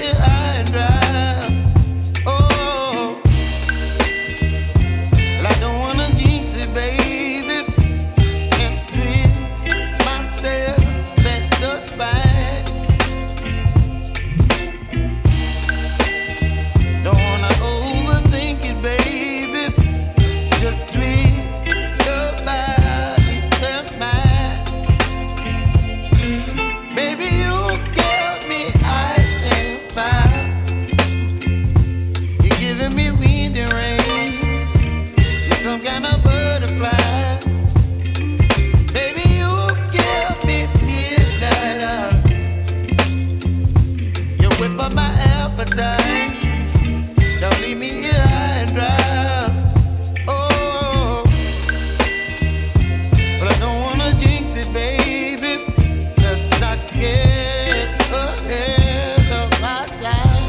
here high and dry. Oh, well, I don't wanna jinx it, baby, and twist myself at the spine. Don't wanna overthink it, baby. It's just twist your body and mine. Baby, you give me ice and fire. You're giving me wind and rain. You're some kind of butterfly. Baby, you give me midnight oil. You whip up my appetite. Don't leave me here high and dry. Oh, but I don't wanna jinx it, baby. Let's not get ahead of my time.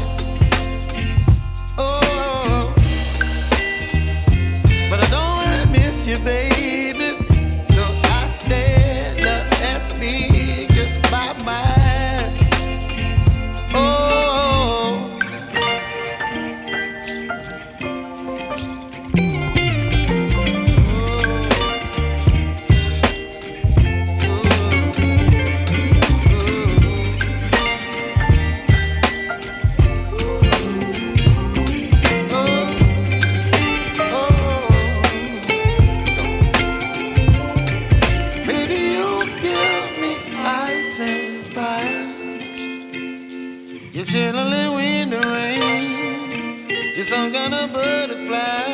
Oh, but I don't wanna miss you, baby. So I stand up and speak just my mind. Oh. Baby, you give me ice and fire. You're chilling wind and rain. You're some kind of butterfly.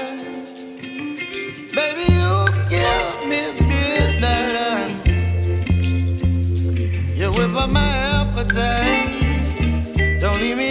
Baby, you give me midnight oil. You whip up my appetite. Don't leave me